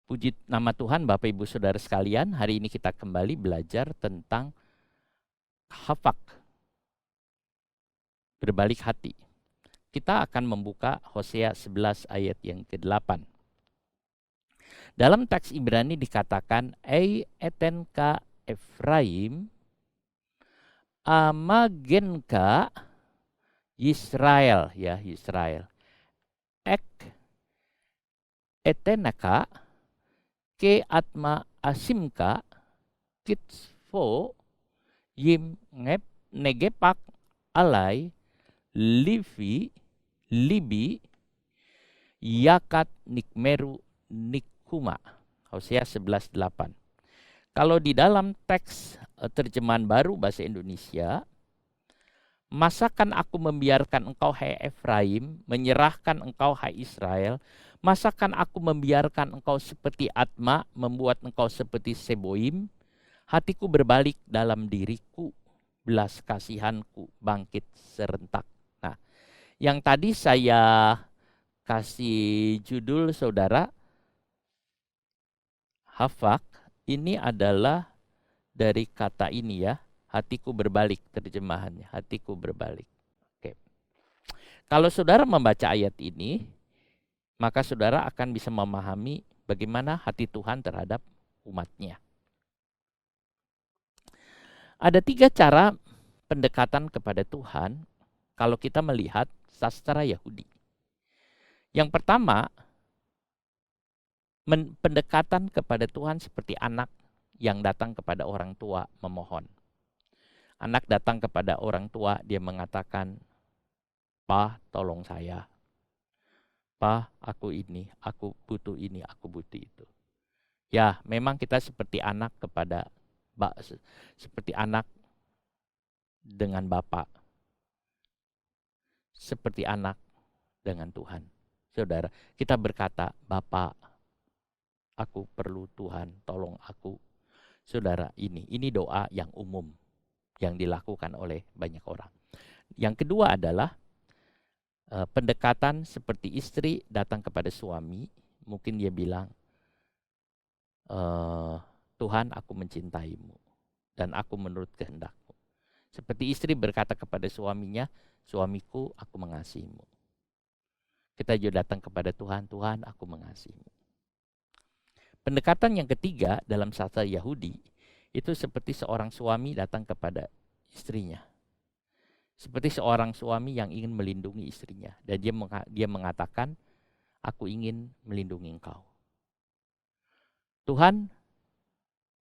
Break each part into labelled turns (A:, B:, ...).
A: Puji nama Tuhan, Bapak Ibu Saudara sekalian, hari ini kita kembali belajar tentang hafak, berbalik hati. Kita akan membuka Hosea 11 ayat yang ke-8. Dalam teks Ibrani dikatakan, Ei etenka Efraim, amagenka Yisrael, ya Yisrael. Ek etenaka ke atma asimka kitfo yim ngep negepak alai libi yakat nikmeru nikuma. Hosea 11:8. Kalau di dalam teks terjemahan baru bahasa Indonesia, masakan aku membiarkan engkau hai Efraim, menyerahkan engkau hai Israel, masakan aku membiarkan engkau seperti Atma, membuat engkau seperti Seboim, hatiku berbalik dalam diriku, belas kasihanku bangkit serentak. Nah, yang tadi saya kasih judul saudara, hafak, ini adalah dari kata ini ya, hatiku berbalik, terjemahannya, hatiku berbalik. Oke. Kalau saudara membaca ayat ini, maka saudara akan bisa memahami bagaimana hati Tuhan terhadap umatnya. Ada 3 cara pendekatan kepada Tuhan kalau kita melihat sastra Yahudi. Yang pertama, pendekatan kepada Tuhan seperti anak yang datang kepada orang tua memohon. Anak datang kepada orang tua, dia mengatakan, "Pa, tolong saya. Pa, aku ini, aku butuh ini, aku butuh itu." Ya, memang kita seperti anak kepada seperti anak dengan Bapa. Seperti anak dengan Tuhan. Saudara, kita berkata, "Bapa, aku perlu Tuhan, tolong aku." Saudara, ini doa yang umum yang dilakukan oleh banyak orang. Yang kedua adalah pendekatan seperti istri datang kepada suami, mungkin dia bilang, "Tuhan, aku mencintaimu dan aku menurut kehendakmu." Seperti istri berkata kepada suaminya, "Suamiku, aku mengasihimu." Kita juga datang kepada Tuhan, "Tuhan, aku mengasihimu." Pendekatan yang ketiga dalam sastra Yahudi itu seperti seorang suami datang kepada istrinya. Seperti seorang suami yang ingin melindungi istrinya. Dan dia mengatakan, "Aku ingin melindungi engkau. Tuhan,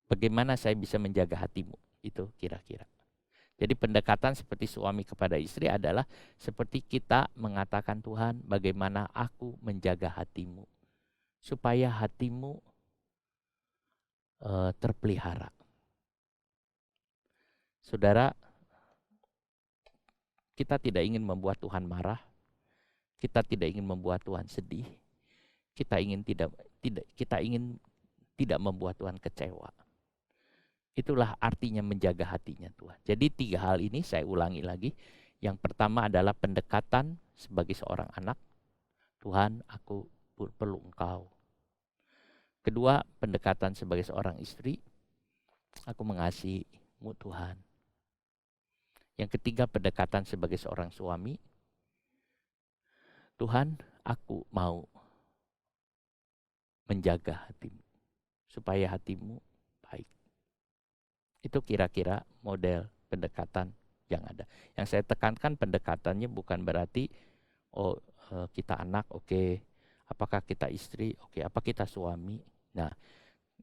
A: bagaimana saya bisa menjaga hatimu?" Itu kira-kira. Jadi pendekatan seperti suami kepada istri adalah seperti kita mengatakan, "Tuhan, bagaimana aku menjaga hatimu supaya hatimu terpelihara." Saudara, kita tidak ingin membuat Tuhan marah, kita tidak ingin membuat Tuhan sedih, kita ingin tidak membuat Tuhan kecewa. Itulah artinya menjaga hatinya Tuhan. Jadi 3 hal ini saya ulangi lagi. Yang pertama adalah pendekatan sebagai seorang anak. "Tuhan, aku perlu engkau." Kedua, pendekatan sebagai seorang istri. "Aku mengasihimu Tuhan." Yang ketiga, pendekatan sebagai seorang suami. "Tuhan, aku mau menjaga hatimu supaya hatimu baik." Itu kira-kira model pendekatan yang ada. Yang saya tekankan, pendekatannya bukan berarti kita anak, oke. Apakah kita istri, oke. Apa kita suami? Nah,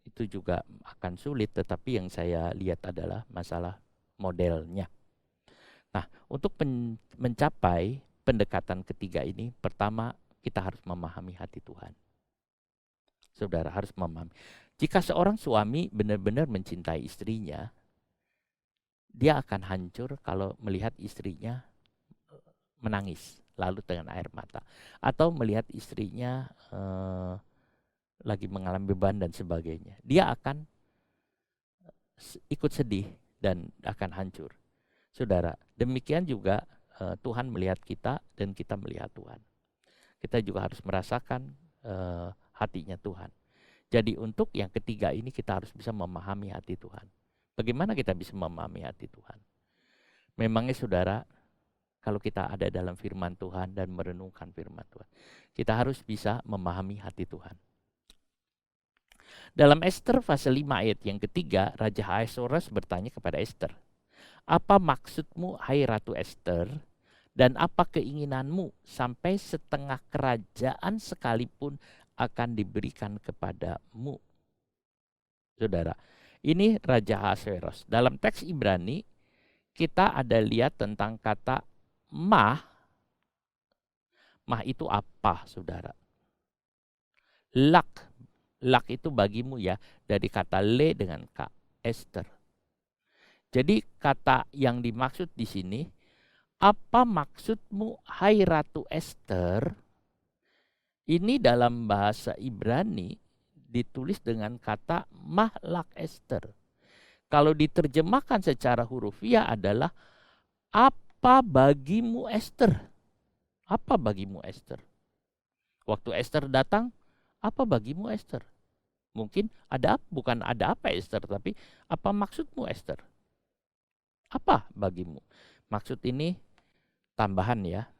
A: itu juga akan sulit, tetapi yang saya lihat adalah masalah modelnya. Nah, untuk mencapai pendekatan ketiga ini, pertama kita harus memahami hati Tuhan. Saudara harus memahami. Jika seorang suami benar-benar mencintai istrinya, dia akan hancur kalau melihat istrinya menangis lalu dengan air mata, atau melihat istrinya lagi mengalami beban dan sebagainya. Dia akan ikut sedih dan akan hancur. Saudara, demikian juga Tuhan melihat kita dan kita melihat Tuhan. Kita juga harus merasakan hatinya Tuhan. Jadi untuk yang ketiga ini kita harus bisa memahami hati Tuhan. Bagaimana kita bisa memahami hati Tuhan? Memangnya saudara, kalau kita ada dalam firman Tuhan dan merenungkan firman Tuhan, kita harus bisa memahami hati Tuhan. Dalam Esther pasal 5 ayat yang ketiga, Raja Ahasuerus bertanya kepada Esther, "Apa maksudmu, hai Ratu Esther? Dan apa keinginanmu sampai setengah kerajaan sekalipun akan diberikan kepadamu?" Saudara, ini Raja Ahasuerus. Dalam teks Ibrani, kita ada lihat tentang kata mah. Mah itu apa, saudara? Lak. Lak itu bagimu ya, dari kata le dengan k, Esther. Jadi kata yang dimaksud di sini, apa maksudmu, hai Ratu Esther? Ini dalam bahasa Ibrani ditulis dengan kata mahlak Esther. Kalau diterjemahkan secara hurufiah adalah apa bagimu Esther? Apa bagimu Esther? Waktu Esther datang, apa bagimu Esther? Mungkin bukan ada apa Esther, tapi apa maksudmu Esther? Apa bagimu? Maksud ini tambahan ya.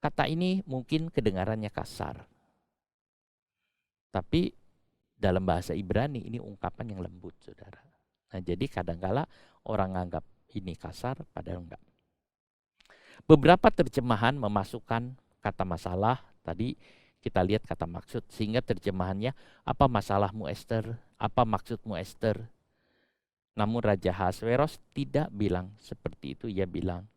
A: Kata ini mungkin kedengarannya kasar. Tapi dalam bahasa Ibrani ini ungkapan yang lembut, saudara. Nah, jadi kadangkala orang anggap ini kasar, padahal enggak. Beberapa terjemahan memasukkan kata masalah, tadi kita lihat kata maksud, sehingga terjemahannya apa masalahmu Esther, apa maksudmu Esther. Namun Raja Ahasuerus tidak bilang seperti itu, ia bilang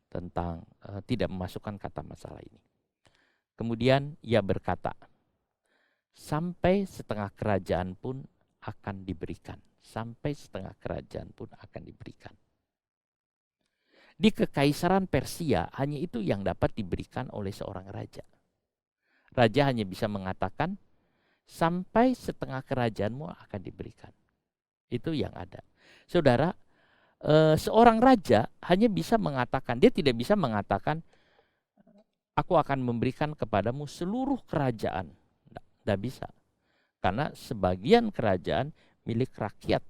A: tentang tidak memasukkan kata masalah ini. Kemudian ia berkata, sampai setengah kerajaan pun akan diberikan. Sampai setengah kerajaan pun akan diberikan. Di kekaisaran Persia hanya itu yang dapat diberikan oleh seorang raja. Raja hanya bisa mengatakan sampai setengah kerajaanmu akan diberikan. Itu yang ada. Saudara, seorang raja hanya bisa mengatakan, dia tidak bisa mengatakan aku akan memberikan kepadamu seluruh kerajaan. Tidak bisa. Karena sebagian kerajaan milik rakyat.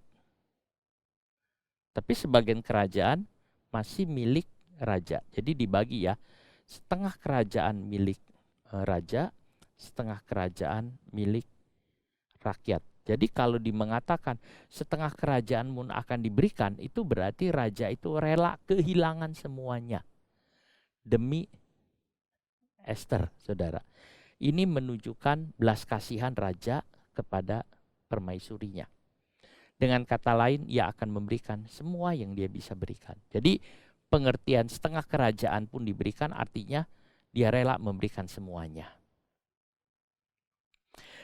A: Tapi sebagian kerajaan masih milik raja. Jadi dibagi ya, setengah kerajaan milik raja, setengah kerajaan milik rakyat. Jadi kalau mengatakan setengah kerajaan pun akan diberikan, itu berarti raja itu rela kehilangan semuanya demi Esther, saudara. Ini menunjukkan belas kasihan raja kepada permaisurinya. Dengan kata lain, ia akan memberikan semua yang dia bisa berikan. Jadi pengertian setengah kerajaan pun diberikan artinya dia rela memberikan semuanya.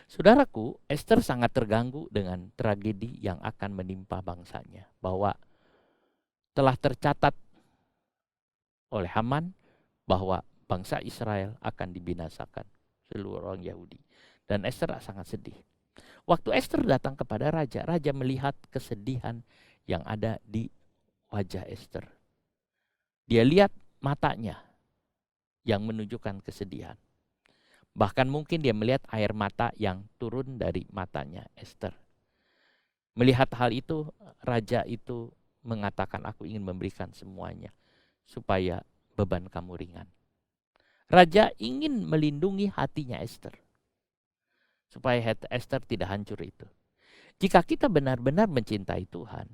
A: Saudaraku, Esther sangat terganggu dengan tragedi yang akan menimpa bangsanya. Bahwa telah tercatat oleh Haman bahwa bangsa Israel akan dibinasakan, seluruh orang Yahudi. Dan Esther sangat sedih. Waktu Esther datang kepada raja, raja melihat kesedihan yang ada di wajah Esther. Dia lihat matanya yang menunjukkan kesedihan. Bahkan mungkin dia melihat air mata yang turun dari matanya Esther. Melihat hal itu, raja itu mengatakan, aku ingin memberikan semuanya supaya beban kamu ringan. Raja ingin melindungi hatinya Esther, supaya Esther tidak hancur itu. Jika kita benar-benar mencintai Tuhan,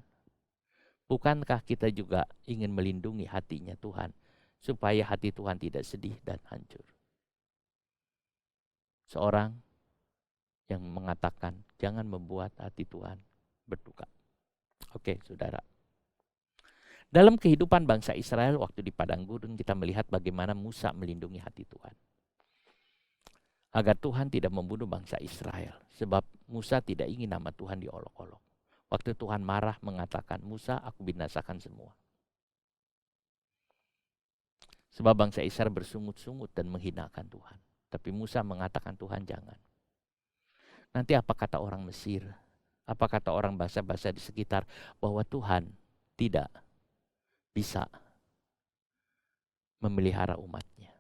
A: bukankah kita juga ingin melindungi hatinya Tuhan, supaya hati Tuhan tidak sedih dan hancur? Seorang yang mengatakan, jangan membuat hati Tuhan berduka. Oke, saudara. Dalam kehidupan bangsa Israel waktu di padang gurun, kita melihat bagaimana Musa melindungi hati Tuhan. Agar Tuhan tidak membunuh bangsa Israel. Sebab Musa tidak ingin nama Tuhan diolok-olok. Waktu Tuhan marah mengatakan, Musa, aku binasakan semua. Sebab bangsa Israel bersungut-sungut dan menghinakan Tuhan. Tapi Musa mengatakan, Tuhan jangan. Nanti apa kata orang Mesir? Apa kata orang bangsa-bangsa di sekitar? Bahwa Tuhan tidak bisa memelihara umatnya.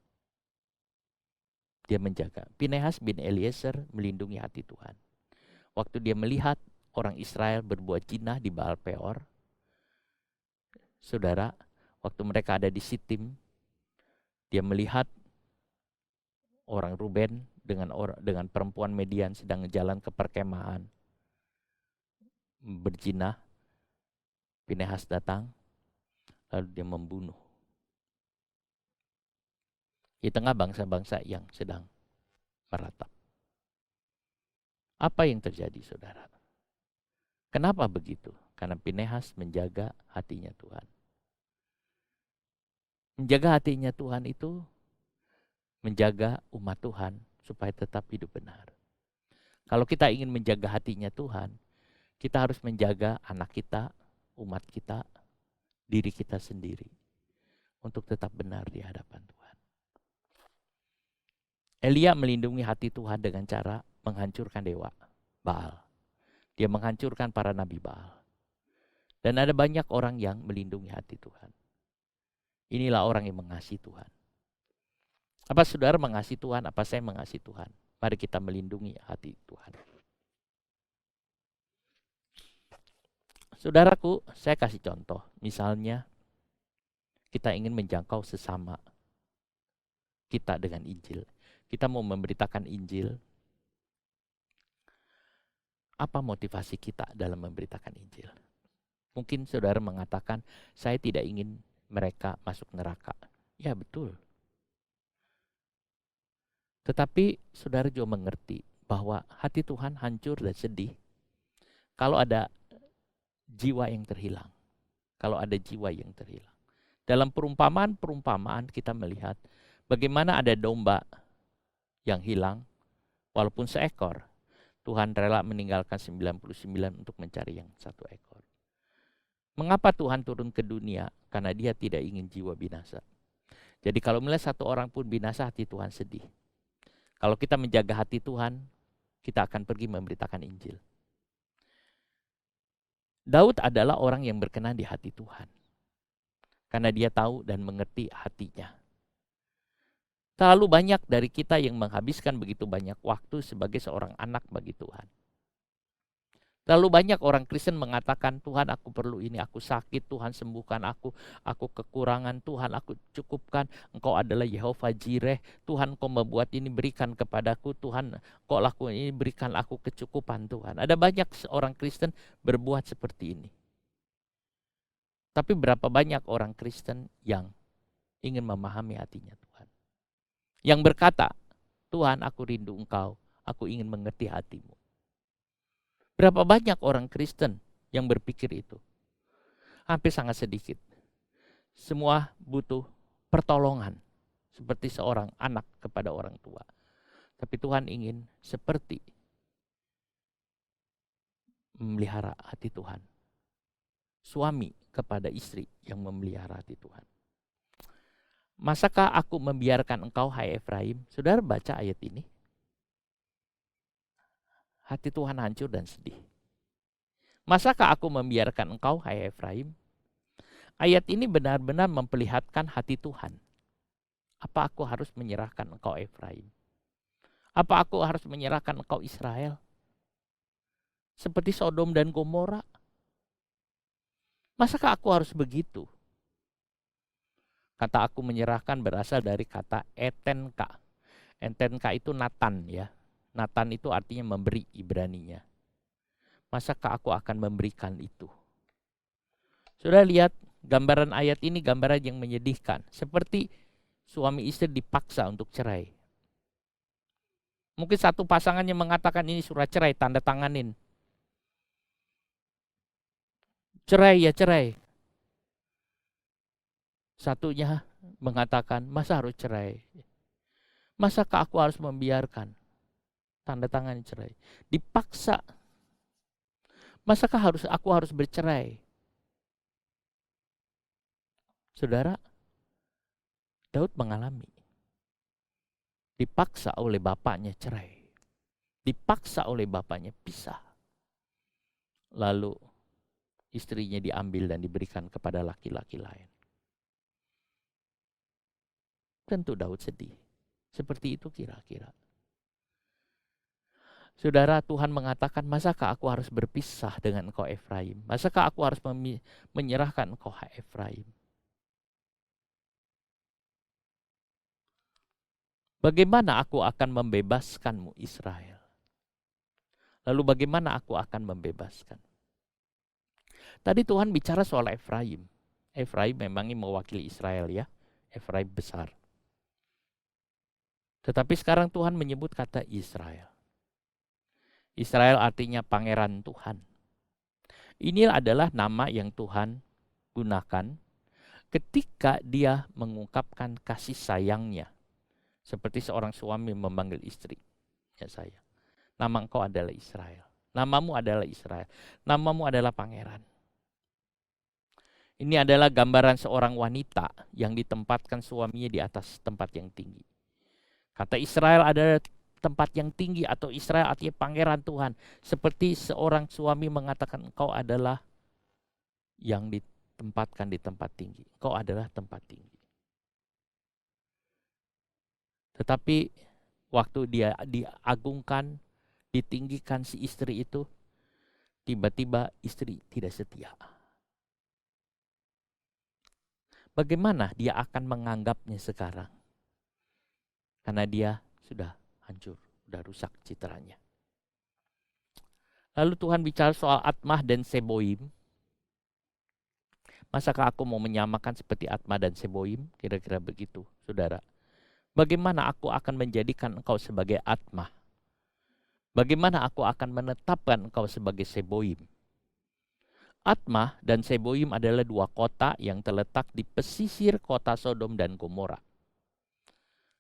A: Dia menjaga. Pinehas bin Eliezer melindungi hati Tuhan. Waktu dia melihat orang Israel berbuat jinah di Baal Peor, saudara, waktu mereka ada di Sitim, dia melihat orang Ruben dengan perempuan Median sedang jalan ke perkemahan berjinah. Pinehas datang, lalu dia membunuh di tengah bangsa-bangsa yang sedang meratap. Apa yang terjadi, saudara? Kenapa begitu? Karena Pinehas menjaga hatinya Tuhan. Menjaga hatinya Tuhan itu menjaga umat Tuhan supaya tetap hidup benar. Kalau kita ingin menjaga hatinya Tuhan, kita harus menjaga anak kita, umat kita, diri kita sendiri untuk tetap benar di hadapan Tuhan. Elia melindungi hati Tuhan dengan cara menghancurkan dewa Baal. Dia menghancurkan para nabi Baal. Dan ada banyak orang yang melindungi hati Tuhan. Inilah orang yang mengasihi Tuhan. Apa saudara mengasihi Tuhan? Apa saya mengasihi Tuhan? Mari kita melindungi hati Tuhan. Saudaraku, saya kasih contoh. Misalnya, kita ingin menjangkau sesama kita dengan Injil. Kita mau memberitakan Injil. Apa motivasi kita dalam memberitakan Injil? Mungkin saudara mengatakan, saya tidak ingin mereka masuk neraka. Ya betul. Tetapi saudara juga mengerti bahwa hati Tuhan hancur dan sedih kalau ada jiwa yang terhilang. Kalau ada jiwa yang terhilang. Dalam perumpamaan kita melihat bagaimana ada domba yang hilang, walaupun seekor, Tuhan rela meninggalkan 99 untuk mencari yang satu ekor. Mengapa Tuhan turun ke dunia? Karena dia tidak ingin jiwa binasa. Jadi kalau melihat satu orang pun binasa, hati Tuhan sedih. Kalau kita menjaga hati Tuhan, kita akan pergi memberitakan Injil. Daud adalah orang yang berkenan di hati Tuhan. Karena dia tahu dan mengerti hatinya. Terlalu banyak dari kita yang menghabiskan begitu banyak waktu sebagai seorang anak bagi Tuhan. Terlalu banyak orang Kristen mengatakan, Tuhan aku perlu ini, aku sakit, Tuhan sembuhkan aku kekurangan, Tuhan aku cukupkan, Engkau adalah Yehova Jireh, Tuhan Engkau membuat ini berikan kepadaku, Tuhan Engkau lakukan ini berikan aku kecukupan Tuhan. Ada banyak orang Kristen berbuat seperti ini. Tapi berapa banyak orang Kristen yang ingin memahami hatinya Tuhan. Yang berkata, Tuhan aku rindu Engkau, aku ingin mengerti hatimu. Berapa banyak orang Kristen yang berpikir itu? Hampir sangat sedikit. Semua butuh pertolongan, seperti seorang anak kepada orang tua. Tapi Tuhan ingin seperti memelihara hati Tuhan. Suami kepada istri yang memelihara hati Tuhan. Masakah aku membiarkan engkau, hai Efraim? Saudara baca ayat ini. Hati Tuhan hancur dan sedih. Masakah aku membiarkan engkau, hai Efraim? Ayat ini benar-benar memperlihatkan hati Tuhan. Apa aku harus menyerahkan engkau, Efraim? Apa aku harus menyerahkan engkau, Israel? Seperti Sodom dan Gomora. Masakah aku harus begitu? Kata aku menyerahkan berasal dari kata etenka. Etenka itu Natan ya. Natan itu artinya memberi Ibraninya. Masakah aku akan memberikan itu? Sudah lihat gambaran ayat ini, gambaran yang menyedihkan. Seperti suami istri dipaksa untuk cerai. Mungkin satu pasangannya mengatakan ini surat cerai, tanda tanganin. Cerai ya cerai. Satunya mengatakan, masa harus cerai? Masakah aku harus membiarkan? Tanda tangan cerai. Dipaksa. Masakah aku harus bercerai? Saudara, Daud mengalami. Dipaksa oleh bapaknya cerai. Dipaksa oleh bapaknya pisah. Lalu istrinya diambil dan diberikan kepada laki-laki lain. Tentu Daud sedih. Seperti itu kira-kira. Saudara, Tuhan mengatakan, masakah aku harus berpisah dengan engkau Efraim? Masakah aku harus menyerahkan engkau Efraim? Bagaimana aku akan membebaskanmu Israel? Lalu bagaimana aku akan membebaskan? Tadi Tuhan bicara soal Efraim. Efraim memangnya mewakili Israel ya. Efraim besar. Tetapi sekarang Tuhan menyebut kata Israel. Israel artinya pangeran Tuhan. Ini adalah nama yang Tuhan gunakan ketika dia mengungkapkan kasih sayangnya. Seperti seorang suami memanggil istri. Ya saya. Nama engkau adalah Israel. Namamu adalah Israel. Namamu adalah pangeran. Ini adalah gambaran seorang wanita yang ditempatkan suaminya di atas tempat yang tinggi. Kata Israel adalah tempat yang tinggi atau Israel artinya pangeran Tuhan. Seperti seorang suami mengatakan engkau adalah yang ditempatkan di tempat tinggi. Engkau adalah tempat tinggi. Tetapi waktu dia diagungkan, ditinggikan si istri itu, tiba-tiba istri tidak setia. Bagaimana dia akan menganggapnya sekarang? Karena dia sudah hancur, sudah rusak citranya. Lalu Tuhan bicara soal Atmah dan Seboim. Masakah aku mau menyamakan seperti Atmah dan Seboim? Kira-kira begitu, saudara. Bagaimana aku akan menjadikan engkau sebagai Atmah? Bagaimana aku akan menetapkan engkau sebagai Seboim? Atmah dan Seboim adalah dua kota yang terletak di pesisir kota Sodom dan Gomora.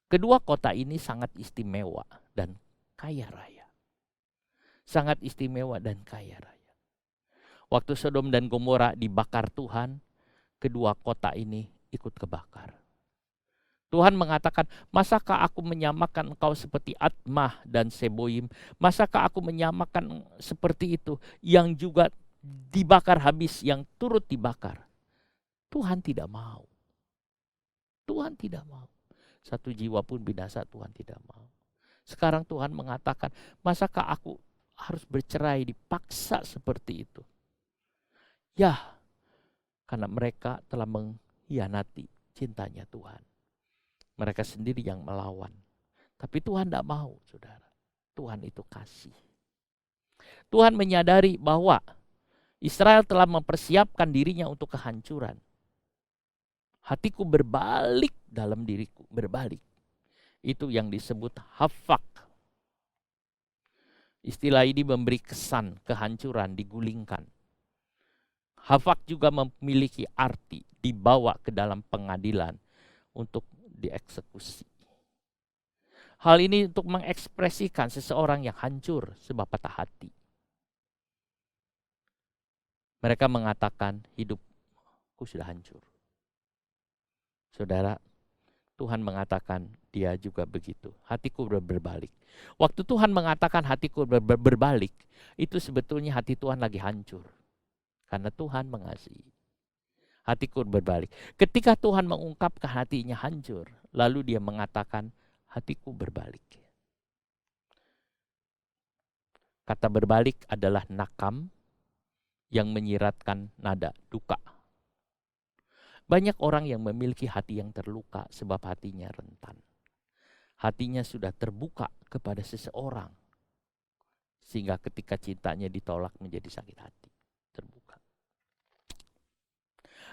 A: Kedua kota ini sangat istimewa dan kaya raya. Sangat istimewa dan kaya raya. Waktu Sodom dan Gomora dibakar Tuhan, kedua kota ini ikut kebakar. Tuhan mengatakan, masakah aku menyamakan engkau seperti Atmah dan Seboim? Masakah aku menyamakan seperti itu yang juga dibakar habis, yang turut dibakar? Tuhan tidak mau. Tuhan tidak mau. Satu jiwa pun binasa, Tuhan tidak mau. Sekarang Tuhan mengatakan, masakah aku harus bercerai, dipaksa seperti itu? Ya, karena mereka telah mengkhianati cintanya Tuhan. Mereka sendiri yang melawan. Tapi Tuhan tidak mau, saudara. Tuhan itu kasih. Tuhan menyadari bahwa Israel telah mempersiapkan dirinya untuk kehancuran. Hatiku berbalik dalam diriku, berbalik. Itu yang disebut hafak. Istilah ini memberi kesan kehancuran, digulingkan. Hafak juga memiliki arti dibawa ke dalam pengadilan untuk dieksekusi. Hal ini untuk mengekspresikan seseorang yang hancur sebab patah hati. Mereka mengatakan hidupku sudah hancur. Saudara, Tuhan mengatakan dia juga begitu. Hatiku berbalik. Waktu Tuhan mengatakan hatiku berbalik, itu sebetulnya hati Tuhan lagi hancur. Karena Tuhan mengasihi. Hatiku berbalik. Ketika Tuhan mengungkapkan hatinya hancur, lalu dia mengatakan hatiku berbalik. Kata berbalik adalah nakam yang menyiratkan nada duka. Banyak orang yang memiliki hati yang terluka sebab hatinya rentan. Hatinya sudah terbuka kepada seseorang. Sehingga ketika cintanya ditolak menjadi sakit hati. Terbuka.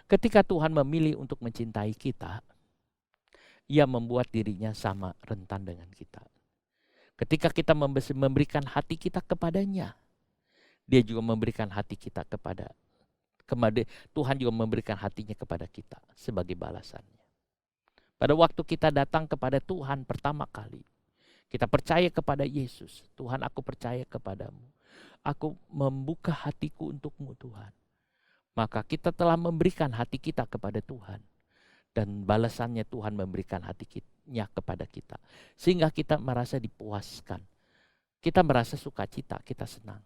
A: Ketika Tuhan memilih untuk mencintai kita, Ia membuat dirinya sama rentan dengan kita. Ketika kita memberikan hati kita kepadanya, Dia juga memberikan hati kita kepada Tuhan juga memberikan hatinya kepada kita sebagai balasannya. Pada waktu kita datang kepada Tuhan pertama kali, kita percaya kepada Yesus. Tuhan, aku percaya kepadamu. Aku membuka hatiku untukmu, Tuhan. Maka kita telah memberikan hati kita kepada Tuhan. Dan balasannya Tuhan memberikan hatinya kepada kita. Sehingga kita merasa dipuaskan. Kita merasa sukacita, kita senang.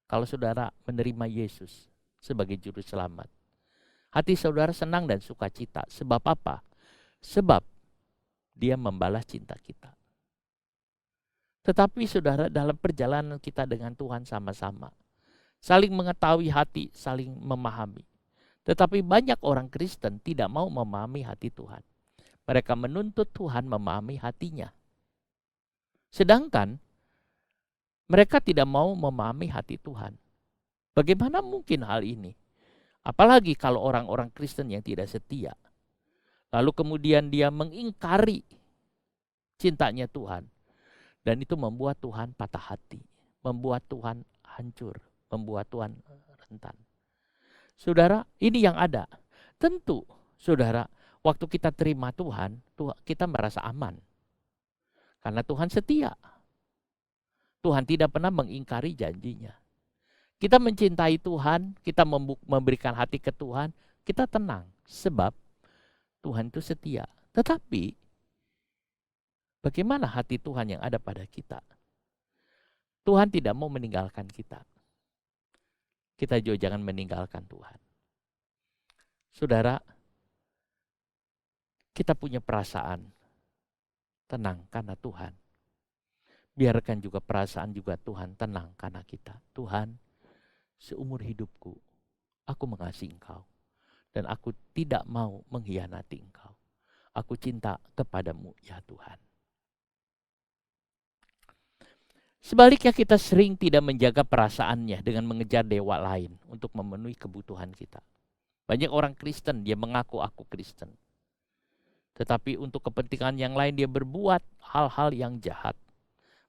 A: Kalau saudara menerima Yesus sebagai juru selamat, hati saudara senang dan sukacita. Sebab apa? Sebab Dia membalas cinta kita. Tetapi saudara, dalam perjalanan kita dengan Tuhan sama-sama, saling mengetahui hati, saling memahami. Tetapi banyak orang Kristen tidak mau memahami hati Tuhan. Mereka menuntut Tuhan memahami hatinya. Sedangkan mereka tidak mau memahami hati Tuhan. Bagaimana mungkin hal ini? Apalagi kalau orang-orang Kristen yang tidak setia. Lalu kemudian dia mengingkari cintanya Tuhan. Dan itu membuat Tuhan patah hati. Membuat Tuhan hancur. Membuat Tuhan rentan. Saudara, ini yang ada. Tentu, saudara, waktu kita terima Tuhan, kita merasa aman. Karena Tuhan setia. Tuhan tidak pernah mengingkari janjinya. Kita mencintai Tuhan, kita memberikan hati ke Tuhan, kita tenang. Sebab Tuhan itu setia. Tetapi, bagaimana hati Tuhan yang ada pada kita? Tuhan tidak mau meninggalkan kita. Kita juga jangan meninggalkan Tuhan. Saudara, kita punya perasaan tenang karena Tuhan. Biarkan juga perasaan juga Tuhan tenang karena kita. Tuhan, seumur hidupku, aku mengasihi Engkau. Dan aku tidak mau mengkhianati Engkau. Aku cinta kepadamu ya Tuhan. Sebaliknya kita sering tidak menjaga perasaannya dengan mengejar dewa lain untuk memenuhi kebutuhan kita. Banyak orang Kristen, dia mengaku aku Kristen. Tetapi untuk kepentingan yang lain dia berbuat hal-hal yang jahat.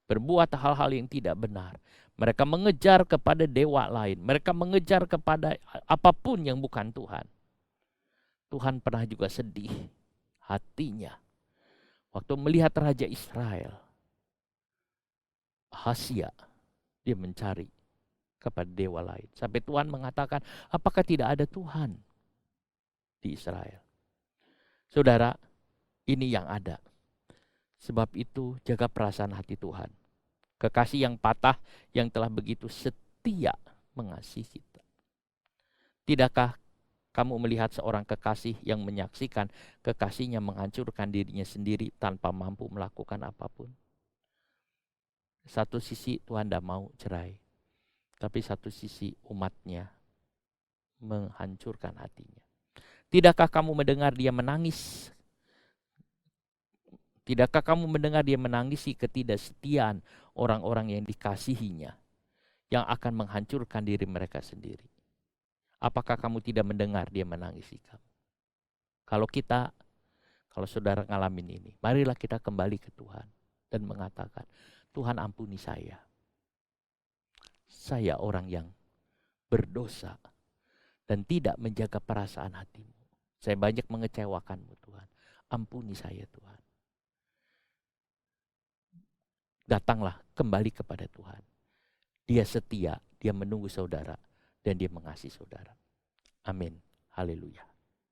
A: Berbuat hal-hal yang tidak benar. Mereka mengejar kepada dewa lain. Mereka mengejar kepada apapun yang bukan Tuhan. Tuhan pernah juga sedih hatinya waktu melihat Raja Israel, Ahazia, dia mencari kepada dewa lain. Sampai Tuhan mengatakan, apakah tidak ada Tuhan di Israel? Saudara, ini yang ada. Sebab itu jaga perasaan hati Tuhan. Kekasih yang patah, yang telah begitu setia mengasihi kita. Tidakkah kamu melihat seorang kekasih yang menyaksikan kekasihnya menghancurkan dirinya sendiri tanpa mampu melakukan apapun? Satu sisi Tuhan tidak mau cerai. Tapi satu sisi umatnya menghancurkan hatinya. Tidakkah kamu mendengar dia menangis? Tidakkah kamu mendengar dia menangisi ketidaksetiaan orang-orang yang dikasihinya, yang akan menghancurkan diri mereka sendiri? Apakah kamu tidak mendengar dia menangisi kamu? Kalau saudara ngalamin ini, marilah kita kembali ke Tuhan dan mengatakan, Tuhan ampuni saya. Saya orang yang berdosa dan tidak menjaga perasaan hatimu. Saya banyak mengecewakanmu Tuhan. Ampuni saya Tuhan. Datanglah kembali kepada Tuhan. Dia setia, dia menunggu saudara dan dia mengasihi saudara. Amin. Haleluya.